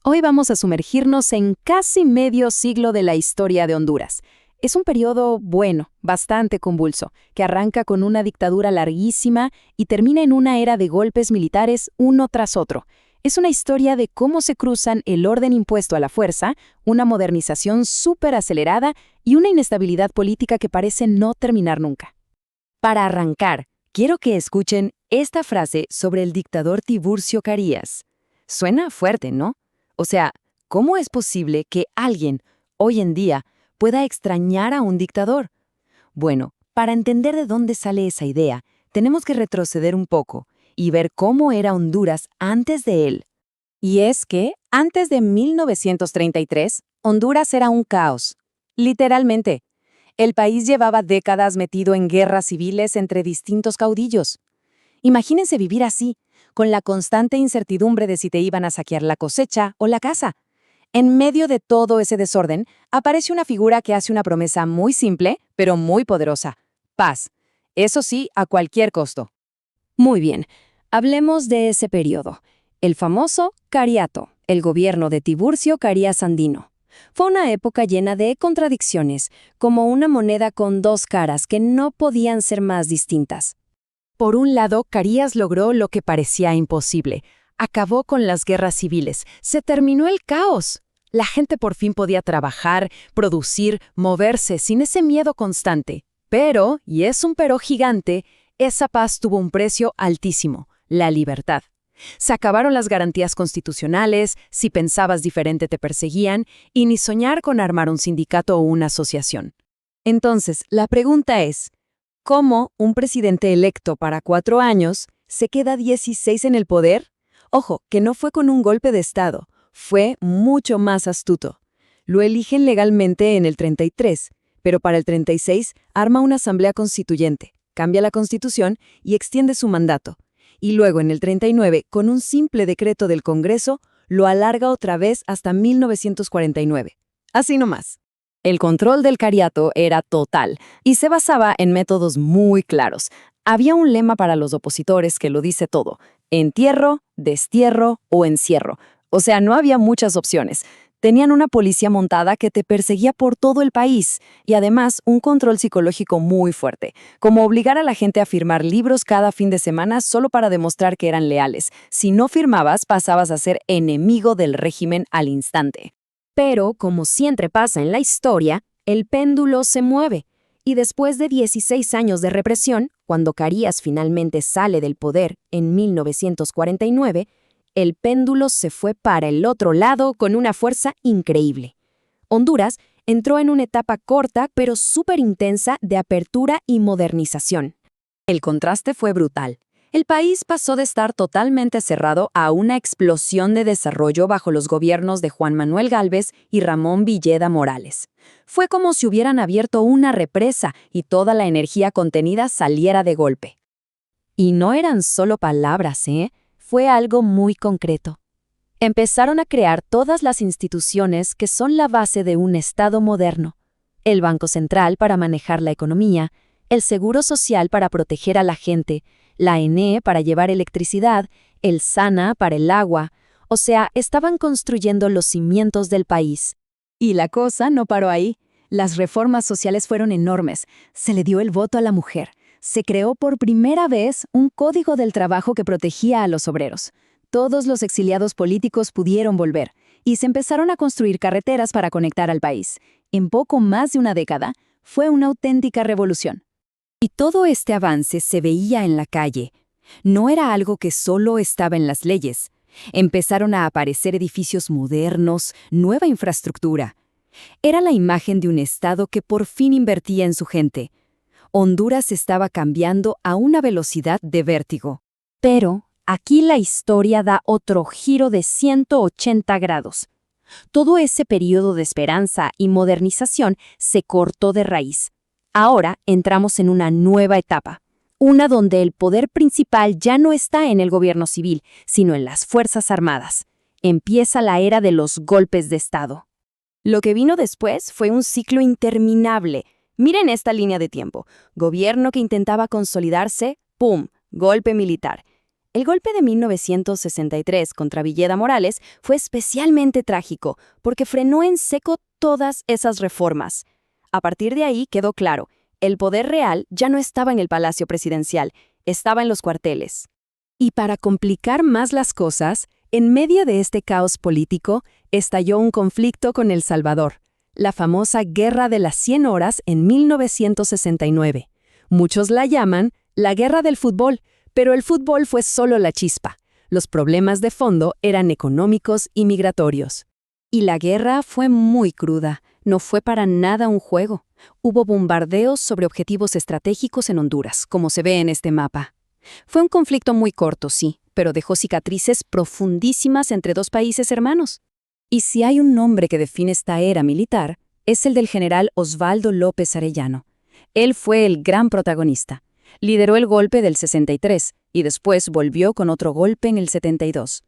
Hoy vamos a sumergirnos en casi medio siglo de la historia de Honduras. Es un periodo bueno, bastante convulso, que arranca con una dictadura larguísima y termina en una era de golpes militares uno tras otro. Es una historia de cómo se cruzan el orden impuesto a la fuerza, una modernización súper acelerada y una inestabilidad política que parece no terminar nunca. Para arrancar, quiero que escuchen esta frase sobre el dictador Tiburcio Carías. Suena fuerte, ¿no? O sea, ¿cómo es posible que alguien, hoy en día, pueda extrañar a un dictador? Bueno, para entender de dónde sale esa idea, tenemos que retroceder un poco y ver cómo era Honduras antes de él. Y es que, antes de 1933, Honduras era un caos. Literalmente. El país llevaba décadas metido en guerras civiles entre distintos caudillos. Imagínense vivir así, con la constante incertidumbre de si te iban a saquear la cosecha o la casa. En medio de todo ese desorden, aparece una figura que hace una promesa muy simple, pero muy poderosa: paz. Eso sí, a cualquier costo. Muy bien, hablemos de ese periodo. El famoso Cariato, el gobierno de Tiburcio Carías Andino. Fue una época llena de contradicciones, como una moneda con dos caras que no podían ser más distintas. Por un lado, Carías logró lo que parecía imposible. Acabó con las guerras civiles. Se terminó el caos. La gente por fin podía trabajar, producir, moverse sin ese miedo constante. Pero, y es un pero gigante, esa paz tuvo un precio altísimo: la libertad. Se acabaron las garantías constitucionales, si pensabas diferente te perseguían, y ni soñar con armar un sindicato o una asociación. Entonces, la pregunta es: ¿cómo un presidente electo para 4 años se queda 16 en el poder? Ojo, que no fue con un golpe de Estado, fue mucho más astuto. Lo eligen legalmente en el 33, pero para el 36 arma una asamblea constituyente, cambia la constitución y extiende su mandato. Y luego en el 39, con un simple decreto del Congreso, lo alarga otra vez hasta 1949. Así nomás. El control del Cariato era total y se basaba en métodos muy claros. Había un lema para los opositores que lo dice todo: entierro, destierro o encierro. O sea, no había muchas opciones. Tenían una policía montada que te perseguía por todo el país y además un control psicológico muy fuerte, como obligar a la gente a firmar libros cada fin de semana solo para demostrar que eran leales. Si no firmabas, pasabas a ser enemigo del régimen al instante. Pero, como siempre pasa en la historia, el péndulo se mueve. Y después de 16 años de represión, cuando Carías finalmente sale del poder en 1949, el péndulo se fue para el otro lado con una fuerza increíble. Honduras entró en una etapa corta pero súper intensa de apertura y modernización. El contraste fue brutal. El país pasó de estar totalmente cerrado a una explosión de desarrollo bajo los gobiernos de Juan Manuel Gálvez y Ramón Villeda Morales. Fue como si hubieran abierto una represa y toda la energía contenida saliera de golpe. Y no eran solo palabras, Fue algo muy concreto. Empezaron a crear todas las instituciones que son la base de un Estado moderno: el Banco Central para manejar la economía, el Seguro Social para proteger a la gente, la ENE para llevar electricidad, el SANA para el agua. O sea, estaban construyendo los cimientos del país. Y la cosa no paró ahí. Las reformas sociales fueron enormes. Se le dio el voto a la mujer. Se creó por primera vez un código del trabajo que protegía a los obreros. Todos los exiliados políticos pudieron volver, y se empezaron a construir carreteras para conectar al país. En poco más de una década, fue una auténtica revolución. Y todo este avance se veía en la calle. No era algo que solo estaba en las leyes. Empezaron a aparecer edificios modernos, nueva infraestructura. Era la imagen de un Estado que por fin invertía en su gente. Honduras estaba cambiando a una velocidad de vértigo. Pero aquí la historia da otro giro de 180 grados. Todo ese periodo de esperanza y modernización se cortó de raíz. Ahora entramos en una nueva etapa, una donde el poder principal ya no está en el gobierno civil, sino en las Fuerzas Armadas. Empieza la era de los golpes de Estado. Lo que vino después fue un ciclo interminable. Miren esta línea de tiempo: gobierno que intentaba consolidarse, ¡pum!, golpe militar. El golpe de 1963 contra Villeda Morales fue especialmente trágico porque frenó en seco todas esas reformas. A partir de ahí quedó claro, el poder real ya no estaba en el Palacio Presidencial, estaba en los cuarteles. Y para complicar más las cosas, en medio de este caos político, estalló un conflicto con El Salvador, la famosa Guerra de las 100 Horas en 1969. Muchos la llaman la Guerra del Fútbol, pero el fútbol fue solo la chispa. Los problemas de fondo eran económicos y migratorios. Y la guerra fue muy cruda, no fue para nada un juego. Hubo bombardeos sobre objetivos estratégicos en Honduras, como se ve en este mapa. Fue un conflicto muy corto, sí, pero dejó cicatrices profundísimas entre dos países hermanos. Y si hay un nombre que define esta era militar, es el del general Osvaldo López Arellano. Él fue el gran protagonista. Lideró el golpe del 63 y después volvió con otro golpe en el 72.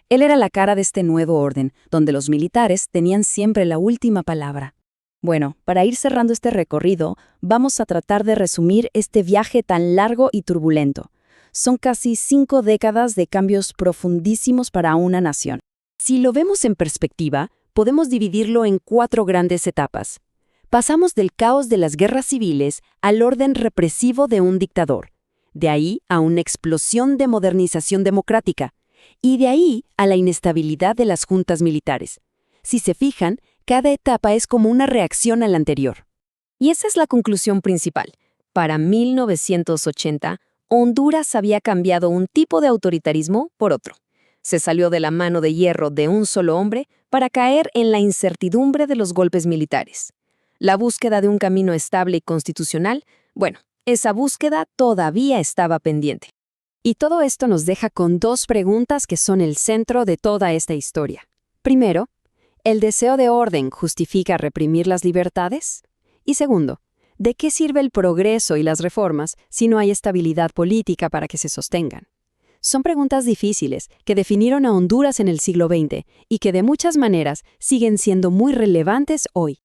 Él era la cara de este nuevo orden, donde los militares tenían siempre la última palabra. Bueno, para ir cerrando este recorrido, vamos a tratar de resumir este viaje tan largo y turbulento. Son casi 5 décadas de cambios profundísimos para una nación. Si lo vemos en perspectiva, podemos dividirlo en 4 grandes etapas. Pasamos del caos de las guerras civiles al orden represivo de un dictador, de ahí a una explosión de modernización democrática, y de ahí a la inestabilidad de las juntas militares. Si se fijan, cada etapa es como una reacción a la anterior. Y esa es la conclusión principal. Para 1980, Honduras había cambiado un tipo de autoritarismo por otro. Se salió de la mano de hierro de un solo hombre para caer en la incertidumbre de los golpes militares. La búsqueda de un camino estable y constitucional, bueno, esa búsqueda todavía estaba pendiente. Y todo esto nos deja con 2 preguntas que son el centro de toda esta historia. Primero, ¿el deseo de orden justifica reprimir las libertades? Y segundo, ¿de qué sirve el progreso y las reformas si no hay estabilidad política para que se sostengan? Son preguntas difíciles que definieron a Honduras en el siglo XX y que de muchas maneras siguen siendo muy relevantes hoy.